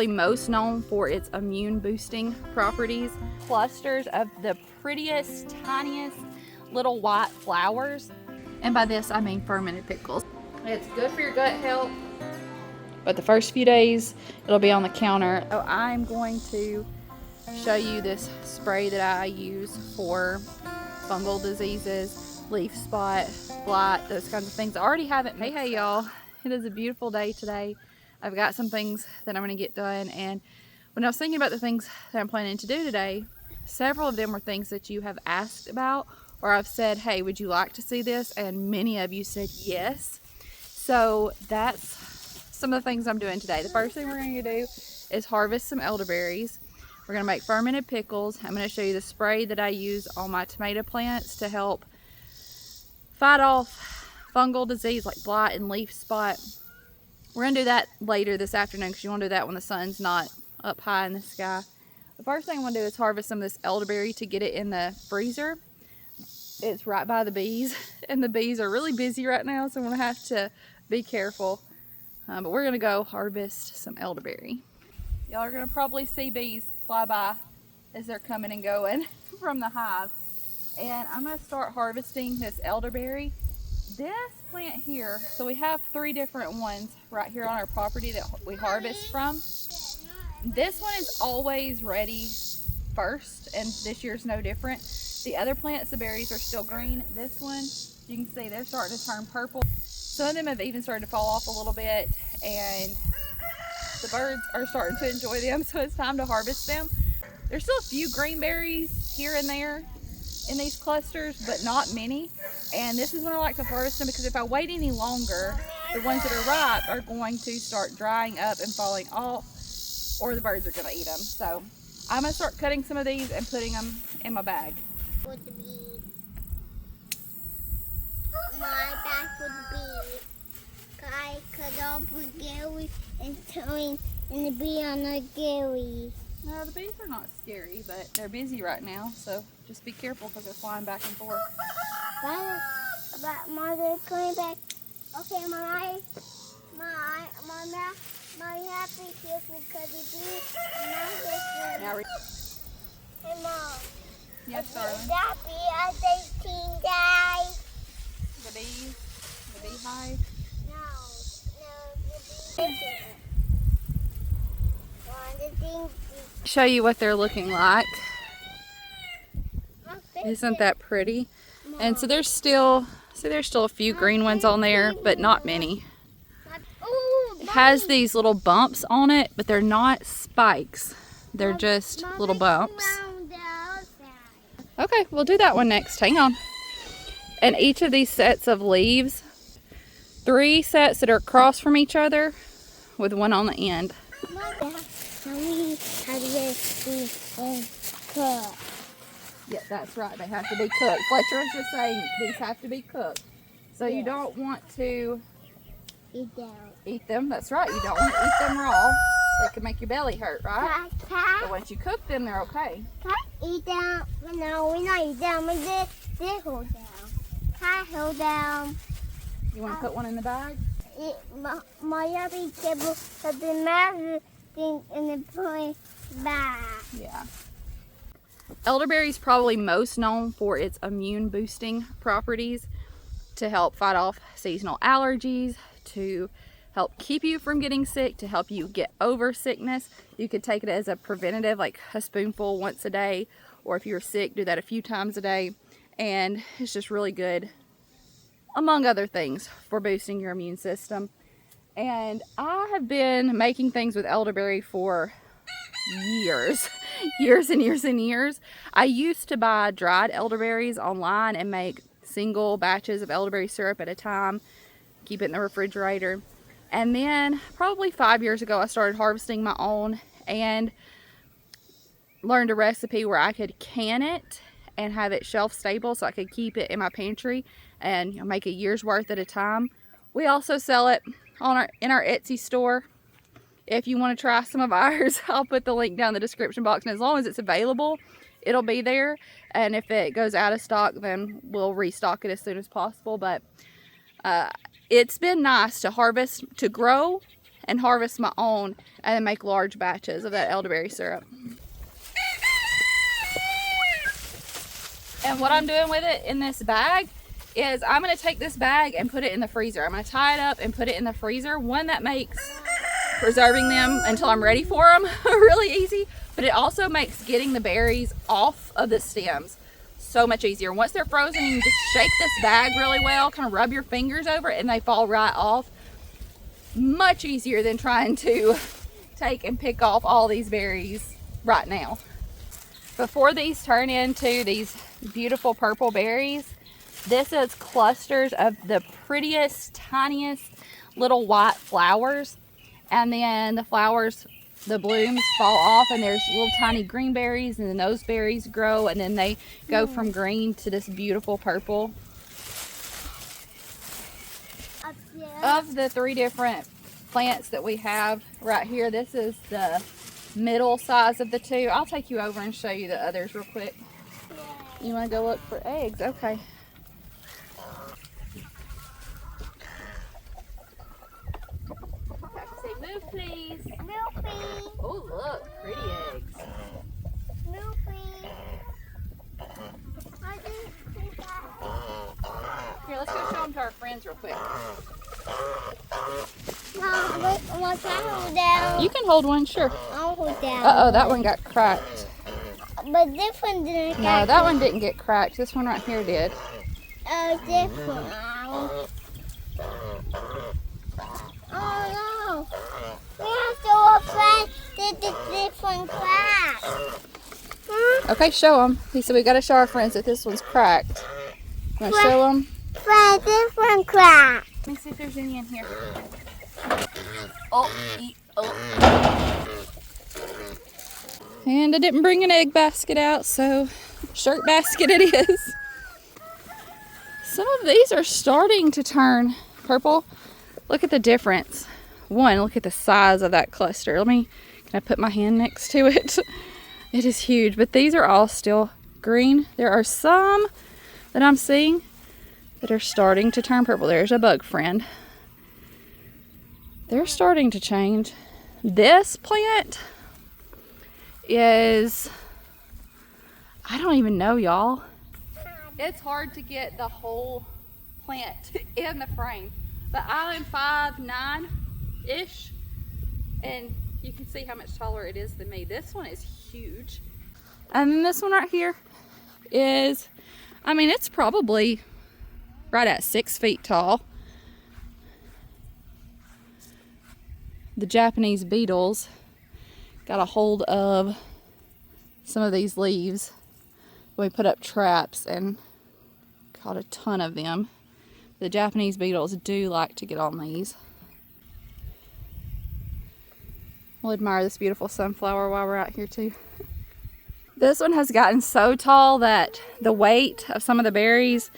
Most known for its immune boosting properties. Clusters of the prettiest, tiniest little white flowers. And by this I mean fermented pickles. It's good for your gut health, but the first few days it'll be on the counter. So I'm going to show you this spray that I use for fungal diseases, leaf spot, blight, those kinds of things. I already have it. Hey y'all, it is a beautiful day today. I've got some things that I'm going to get done, and when I was thinking about the things that I'm planning to do today, several of them were things that you have asked about, or I've said, hey, would you like to see this? And many of you said yes. So that's some of the things I'm doing today. The first thing we're going to do is harvest some elderberries. We're going to make fermented pickles. I'm going to show you the spray that I use on my tomato plants to help fight off fungal disease like blight and leaf spot. We're going to do that later this afternoon because you want to do that when the sun's not up high in the sky. The first thing I want to do is harvest some of this elderberry to get it in the freezer. It's right by the bees, and the bees are really busy right now, so I'm going to have to be careful. But we're going to go harvest some elderberry. Y'all are going to probably see bees fly by as they're coming and going from the hive. And I'm going to start harvesting this elderberry. This plant here, so we have 3 different ones right here on our property that we harvest from. This one is always ready first, and this year's no different. The other plants, the berries are still green. This one, you can see they're starting to turn purple. Some of them have even started to fall off a little bit, and the birds are starting to enjoy them, so it's time to harvest them. There's still a few green berries here and there in these clusters, but not many. And this is when I like to harvest them, because if I wait any longer, the ones that are ripe are going to start drying up and falling off, or the birds are going to eat them. So I'm going to start cutting some of these and putting them in my bag. Would be my bag would be I cut off a Gary and turn and the bee on a Gary. No, the bees are not scary, but they're busy right now, so just be careful because they're flying back and forth. But mother coming back. Okay, my happy careful because the bee. Now, Hey mom. yes, darling. That bee has 18 days. The bees, the beehive. No, the bee. Show you what they're looking like. Isn't that pretty? And so there's still a few green ones on there, but not many. It has these little bumps on it, but they're not spikes. They're just little bumps. Okay, we'll do that one next. Hang on. And each of these sets of leaves, 3 sets that are across from each other with one on the end. Yeah, that's right. They have to be cooked. Fletcher was just saying these have to be cooked. So you don't want to eat them. That's right. You don't want to eat them raw. They could make your belly hurt, right? But once you cook them, they're okay. Eat them. No, we not eat them. We did hold down. Hold down. You want to put one in the bag? My happy table has the massive thing in the point bag. Yeah. Elderberry is probably most known for its immune boosting properties to help fight off seasonal allergies, to help keep you from getting sick, to help you get over sickness. You could take it as a preventative, like a spoonful once a day, or if you're sick, do that a few times a day. And it's just really good, among other things, for boosting your immune system. And I have been making things with elderberry for years. Years and years and years. I used to buy dried elderberries online and make single batches of elderberry syrup at a time, keep it in the refrigerator. And then probably 5 years ago I started harvesting my own and learned a recipe where I could can it and have it shelf stable so I could keep it in my pantry and make a year's worth at a time. We also sell it in our Etsy store. If you want to try some of ours, I'll put the link down in the description box, and as long as it's available, it'll be there. And if it goes out of stock, then we'll restock it as soon as possible. But it's been nice to harvest, to grow and harvest my own and then make large batches of that elderberry syrup. And what I'm doing with it in this bag is I'm going to take this bag and put it in the freezer. I'm going to tie it up and put it in the freezer. One, that makes preserving them until I'm ready for them really easy, but it also makes getting the berries off of the stems so much easier. Once they're frozen, you just shake this bag really well, kind of rub your fingers over it, and they fall right off. Much easier than trying to take and pick off all these berries right now. Before these turn into these beautiful purple berries, this is clusters of the prettiest, tiniest little white flowers. And then the flowers, the blooms fall off, and there's little tiny green berries, and then those berries grow, and then they go from green to this beautiful purple. Of the 3 different plants that we have right here, this is the middle size of the 2. I'll take you over and show you the others real quick. You want to go look for eggs? Okay. Say move, please. Move, please. Oh, look, pretty eggs. Move, please. Here, let's go show them to our friends real quick. Mom, wait, can I hold down? You can hold one, sure. I'll hold down. Uh-oh, that one got cracked. But this one didn't. No, that one didn't get cracked. This one right here did. Oh, this one. Oh no! We have to open the different crack. Okay, show them. He said we got to show our friends that this one's cracked. Want to show them? For different crack. Let me see if there's any in here. Oh. And I didn't bring an egg basket out, so shirt basket it is. Some of these are starting to turn purple. Look at the difference. One, look at the size of that cluster. Can I put my hand next to it? It is huge, but these are all still green. There are some that I'm seeing that are starting to turn purple. There's a bug friend. They're starting to change. This plant is, I don't even know, y'all. It's hard to get the whole plant in the frame, but I'm 5'9"-ish, and you can see how much taller it is than me. This one is huge. And then this one right here is, it's probably right at 6 feet tall. The Japanese beetles got a hold of some of these leaves. We put up traps and caught a ton of them. The Japanese beetles do like to get on these. We'll admire this beautiful sunflower while we're out here too. This one has gotten so tall that the weight of some of the berries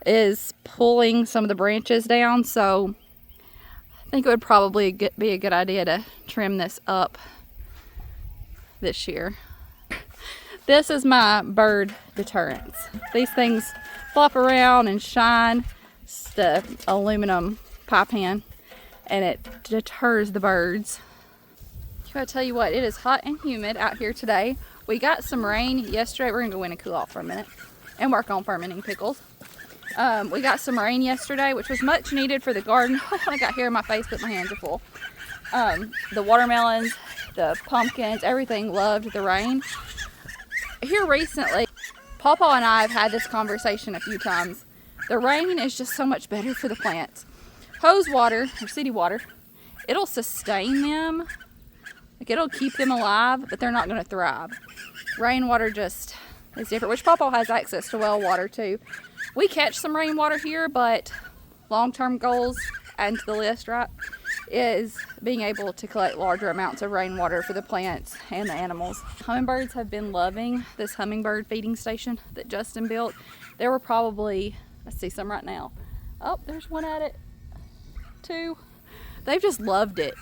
is pulling some of the branches down, so I think it would probably be a good idea to trim this up this year. This is my bird deterrents. These things flop around and shine. It's the aluminum pie pan, and it deters the birds. I gotta tell you what, it is hot and humid out here today. We got some rain yesterday. We're gonna go in and cool off for a minute and work on fermenting pickles. We got some rain yesterday, which was much needed for the garden. I got hair in my face, but my hands are full. The watermelons, the pumpkins, everything loved the rain. Here recently, Pawpaw and I have had this conversation a few times. The rain is just so much better for the plants. Hose water, or city water, it'll sustain them. Like, it'll keep them alive, but they're not going to thrive. Rainwater just is different, which Pawpaw has access to well water too. We catch some rainwater here, but long-term goals, adding to the list, right, is being able to collect larger amounts of rainwater for the plants and the animals. Hummingbirds have been loving this hummingbird feeding station that Justin built. There were probably, I see some right now. Oh, there's one at it. 2. They've just loved it.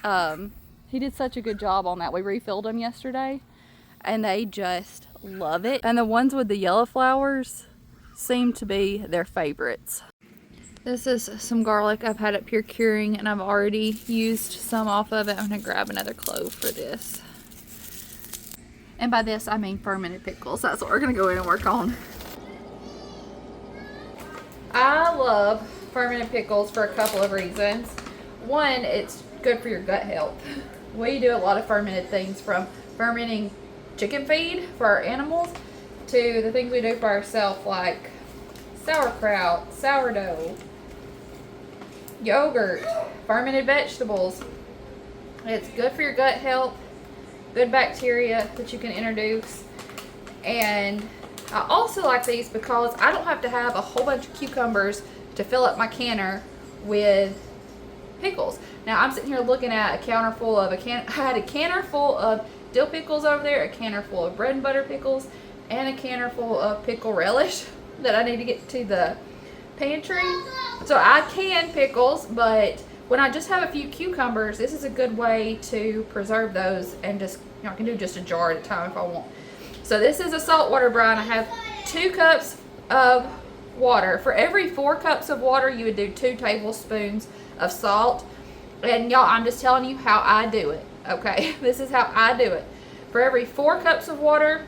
He did such a good job on that. We refilled them yesterday, and they just love it. And the ones with the yellow flowers seem to be their favorites. This is some garlic. I've had it pure curing and I've already used some off of it. I'm gonna grab another clove for this. And by this, I mean fermented pickles. That's what we're gonna go in and work on. I love fermented pickles for a couple of reasons. One, it's good for your gut health. We do a lot of fermented things, from fermenting chicken feed for our animals to the things we do for ourselves, like sauerkraut, sourdough, yogurt, fermented vegetables. It's good for your gut health, good bacteria that you can introduce. And I also like these because I don't have to have a whole bunch of cucumbers to fill up my canner with pickles. Now I'm sitting here looking at a counter full of I had a canner full of dill pickles over there, a canner full of bread and butter pickles, and a canner full of pickle relish that I need to get to the pantry. So I can pickles, but when I just have a few cucumbers, this is a good way to preserve those, and just, you know, I can do just a jar at a time if I want. So this is a saltwater brine. I have 2 cups of water. For every 4 cups of water, you would do 2 tablespoons of salt. And y'all, I'm just telling you how I do it, okay? This is how I do it. For every 4 cups of water,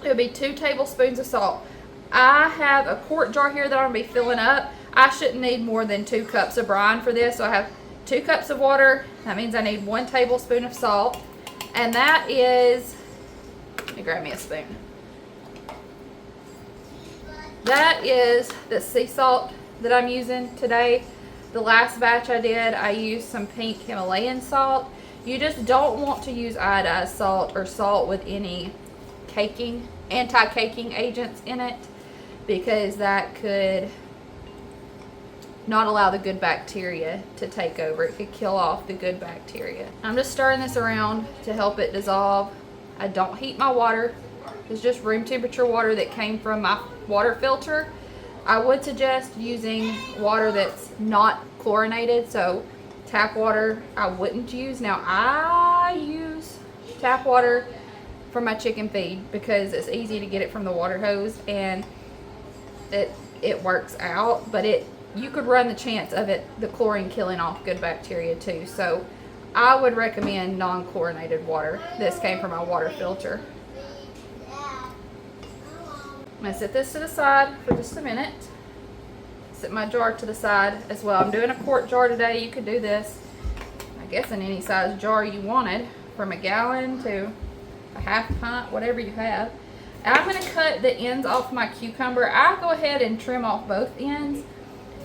it would be 2 tablespoons of salt. I have a quart jar here that I'm going to be filling up. I shouldn't need more than 2 cups of brine for this. So I have 2 cups of water. That means I need 1 tablespoon of salt. And that is, let me grab me a spoon. That is the sea salt that I'm using today. The last batch I did, I used some pink Himalayan salt. You just don't want to use iodized salt or salt with any anti-caking agents in it, because that could not allow the good bacteria to take over. It could kill off the good bacteria. I'm just stirring this around to help it dissolve. I don't heat my water. It's just room temperature water that came from my water filter. I would suggest using water that's not chlorinated, so tap water I wouldn't use. Now I use tap water for my chicken feed because it's easy to get it from the water hose, and it works out, but you could run the chance of the chlorine killing off good bacteria too. So I would recommend non-chlorinated water. This came from my water filter. I'm going to set this to the side for just a minute. Set my jar to the side as well. I'm doing a quart jar today. You could do this, I guess, in any size jar you wanted, from a gallon to a half pint, whatever you have. And I'm going to cut the ends off my cucumber. I'll go ahead and trim off both ends.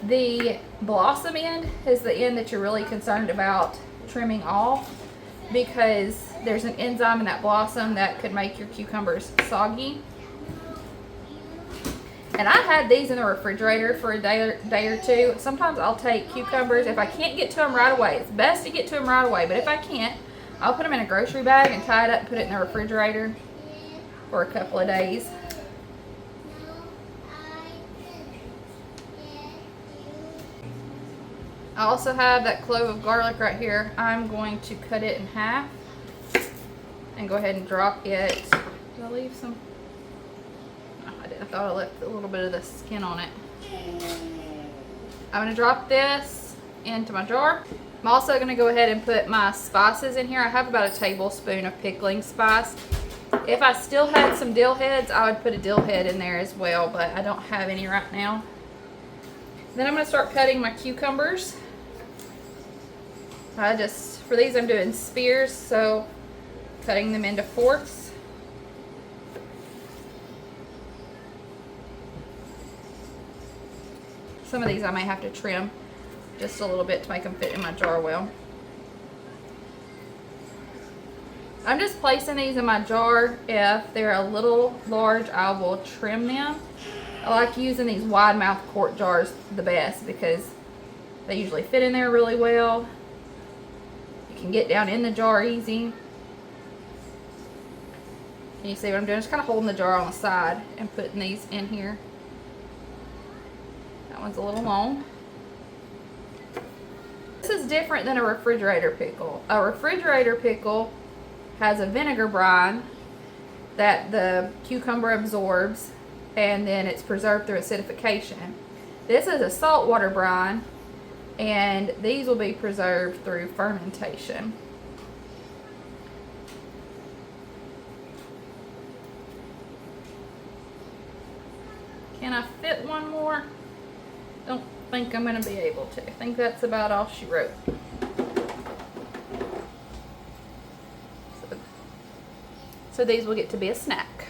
The blossom end is the end that you're really concerned about trimming off, because there's an enzyme in that blossom that could make your cucumbers soggy. And I had these in the refrigerator for a day or two. Sometimes I'll take cucumbers. If I can't get to them right away, it's best to get to them right away. But if I can't, I'll put them in a grocery bag and tie it up and put it in the refrigerator for a couple of days. I also have that clove of garlic right here. I'm going to cut it in half and go ahead and drop it. Did I leave some? I thought I left a little bit of the skin on it. I'm going to drop this into my jar. I'm also going to go ahead and put my spices in here. I have about a tablespoon of pickling spice. If I still had some dill heads, I would put a dill head in there as well, but I don't have any right now. Then I'm going to start cutting my cucumbers. For these I'm doing spears, so cutting them into fourths. Some of these I may have to trim just a little bit to make them fit in my jar well. I'm just placing these in my jar. If they're a little large, I will trim them. I like using these wide mouth quart jars the best because they usually fit in there really well. You can get down in the jar easy. Can you see what I'm doing? Just kind of holding the jar on the side and putting these in here. That one's a little long. This is different than a refrigerator pickle. A refrigerator pickle has a vinegar brine that the cucumber absorbs, and then it's preserved through acidification. This is a saltwater brine, and these will be preserved through fermentation. Can I fit one more? Don't think I'm going to be able to. I think that's about all she wrote. So these will get to be a snack.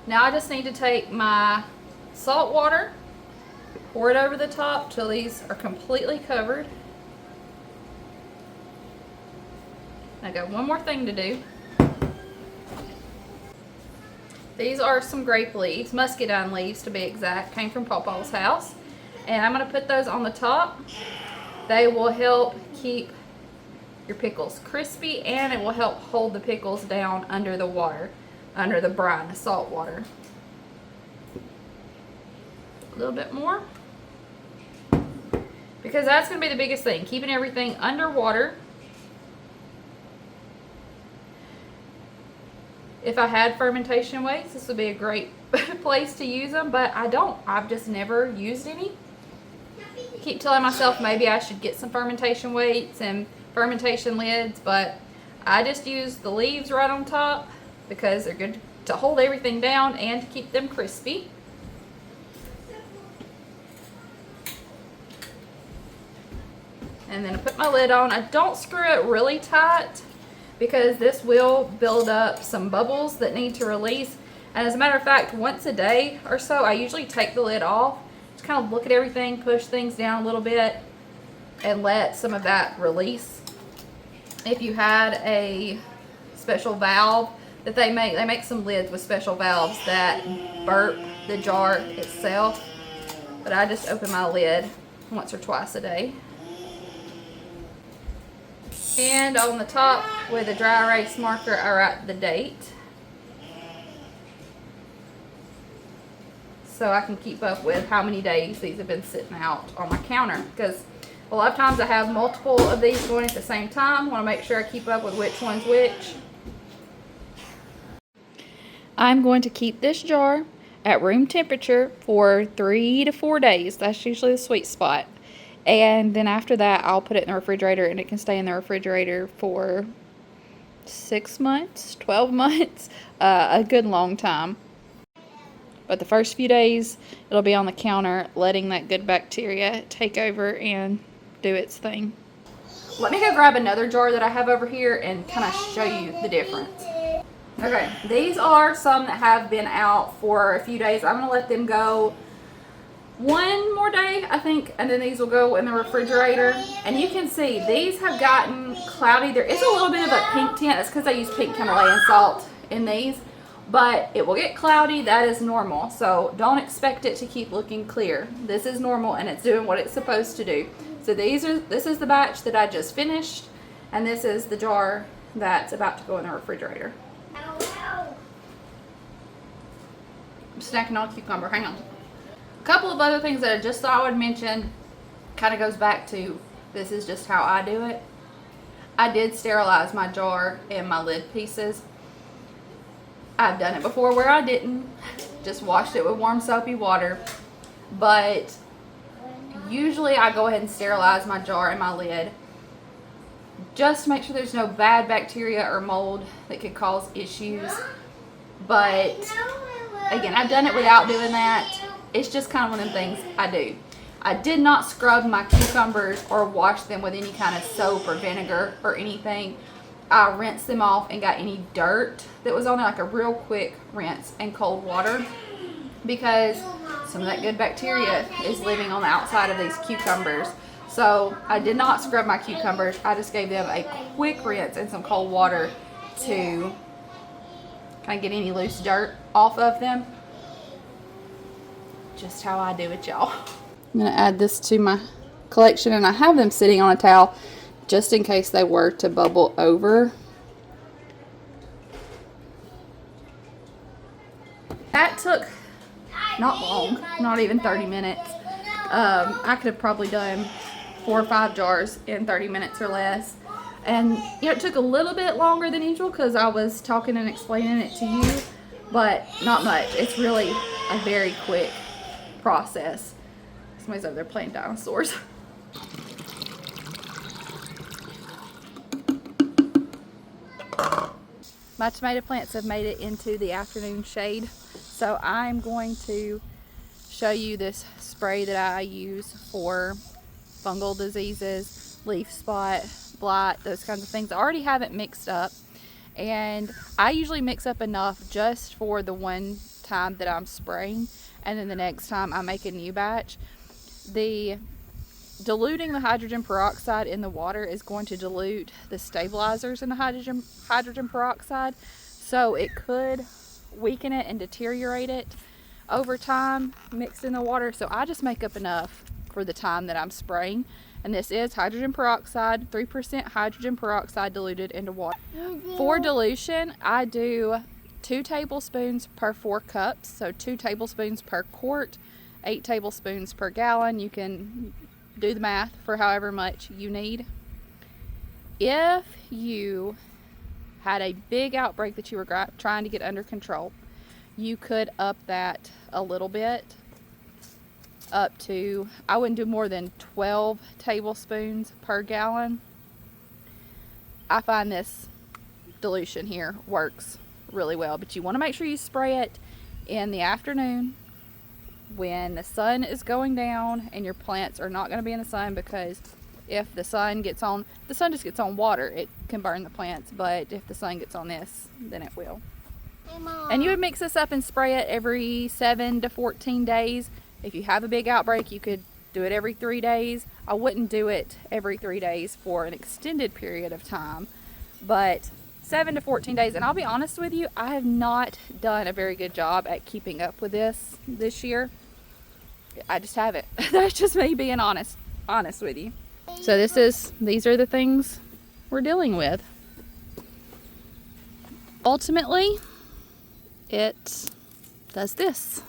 Now I just need to take my salt water, pour it over the top till these are completely covered. I got one more thing to do. These are some grape leaves, muscadine leaves to be exact, came from Pawpaw's house. And I'm going to put those on the top. They will help keep your pickles crispy, and it will help hold the pickles down under the water, under the brine, the salt water. A little bit more. Because that's going to be the biggest thing, keeping everything underwater. If I had fermentation weights, this would be a great place to use them, but I don't. I've just never used any. I keep telling myself maybe I should get some fermentation weights and fermentation lids, but I just use the leaves right on top because they're good to hold everything down and to keep them crispy. And then I put my lid on. I don't screw it really tight because this will build up some bubbles that need to release. And as a matter of fact, once a day or so, I usually take the lid off, just kind of look at everything, push things down a little bit, and let some of that release. If you had a special valve that they make some lids with special valves that burp the jar itself. But I just open my lid once or twice a day. And on the top with a dry erase marker, I write the date, so I can keep up with how many days these have been sitting out on my counter, because a lot of times I have multiple of these going at the same time. I want to make sure I keep up with which one's which. I'm going to keep this jar at room temperature for 3 to 4 days. That's usually the sweet spot. And then after that, I'll put it in the refrigerator, and it can stay in the refrigerator for 6 months, 12 months, a good long time. But the first few days, it'll be on the counter, letting that good bacteria take over and do its thing. Let me go grab another jar that I have over here and kind of show you the difference. Okay, these are some that have been out for a few days. I'm going to let them go one more day, I think, and then these will go in the refrigerator. And you can see these have gotten cloudy. There is a little bit of a pink tint. That's because I use pink Himalayan salt in these, but it will get cloudy. That is normal, so don't expect it to keep looking clear. This is normal, and it's doing what it's supposed to do. So this is the batch that I just finished, and this is the jar that's about to go in the refrigerator. I'm snacking on a cucumber. Hang on. A couple of other things that I just thought I would mention, kind of goes back to this is just how I do it. I did sterilize my jar and my lid pieces. I've done it before where I didn't, just washed it with warm soapy water, but usually I go ahead and sterilize my jar and my lid just to make sure there's no bad bacteria or mold that could cause issues. But again, I've done it without doing that. It's just kind of one of them things I do. I did not scrub my cucumbers or wash them with any kind of soap or vinegar or anything. I rinsed them off and got any dirt that was on there, like a real quick rinse and cold water, because some of that good bacteria is living on the outside of these cucumbers. So I did not scrub my cucumbers. I just gave them a quick rinse and some cold water to kind of get any loose dirt off of them. Just how I do it, y'all. I'm going to add this to my collection, and I have them sitting on a towel just in case they were to bubble over. That took not long, not even 30 minutes. I could have probably done 4 or 5 jars in 30 minutes or less. And you know, it took a little bit longer than usual because I was talking and explaining it to you, but not much. It's really a very quick process. Somebody's over there playing dinosaurs. My tomato plants have made it into the afternoon shade, so I'm going to show you this spray that I use for fungal diseases, leaf spot, blight, those kinds of things. I already have it mixed up, and I usually mix up enough just for the one time that I'm spraying, and then the next time I make a new batch. Diluting the hydrogen peroxide in the water is going to dilute the stabilizers in the hydrogen peroxide, so it could weaken it and deteriorate it over time mixed in the water. So I just make up enough for the time that I'm spraying, and this is hydrogen peroxide, 3% hydrogen peroxide diluted into water. For dilution, I do 2 tablespoons per 4 cups, so 2 tablespoons per quart, 8 tablespoons per gallon. You can do the math for however much you need. If you had a big outbreak that you were trying to get under control, you could up that a little bit, up to, I wouldn't do more than 12 tablespoons per gallon. I find this dilution here works really well, but you want to make sure you spray it in the afternoon when the sun is going down and your plants are not going to be in the sun, because if the sun just gets on water, it can burn the plants, but if the sun gets on this, then it will. Hey, Mom. And you would mix this up and spray it every 7 to 14 days. If you have a big outbreak, you could do it every 3 days. I wouldn't do it every 3 days for an extended period of time, but 7 to 14 days. And I'll be honest with you, I have not done a very good job at keeping up with this year. I just haven't. That's just me being honest with you. So these are the things we're dealing with. Ultimately, it does this.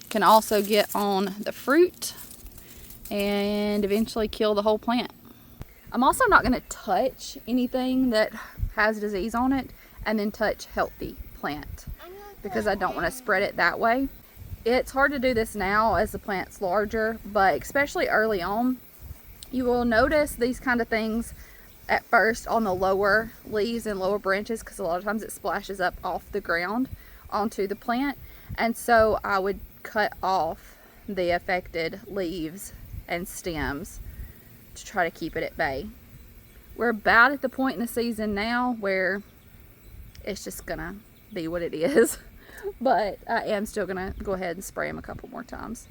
Can also get on the fruit and eventually kill the whole plant. I'm also not going to touch anything that has disease on it and then touch healthy plant, because I don't want to spread it that way. It's hard to do this now as the plant's larger, but especially early on, you will notice these kind of things at first on the lower leaves and lower branches, because a lot of times it splashes up off the ground onto the plant. And so I would cut off the affected leaves and stems to try to keep it at bay. We're about at the point in the season now where it's just gonna be what it is. But I am still gonna go ahead and spray them a couple more times.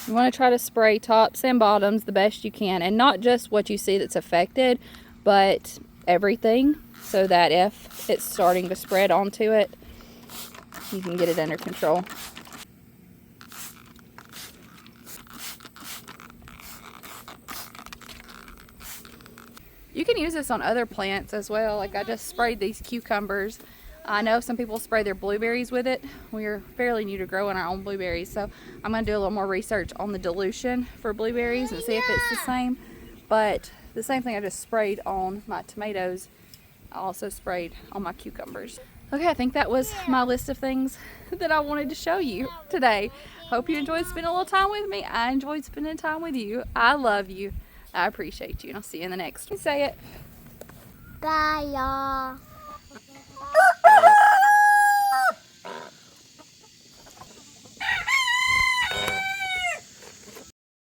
You want to try to spray tops and bottoms the best you can, and not just what you see that's affected, but everything, so that if it's starting to spread onto it, you can get it under control. You can use this on other plants as well. Like I just sprayed these cucumbers. I know some people spray their blueberries with it. We're fairly new to growing our own blueberries, so I'm going to do a little more research on the dilution for blueberries and see if it's the same. But the same thing I just sprayed on my tomatoes, I also sprayed on my cucumbers. Okay, I think that was my list of things that I wanted to show you today. Hope you enjoyed spending a little time with me. I enjoyed spending time with you. I love you. I appreciate you, and I'll see you in the next one. Say it. Bye, y'all.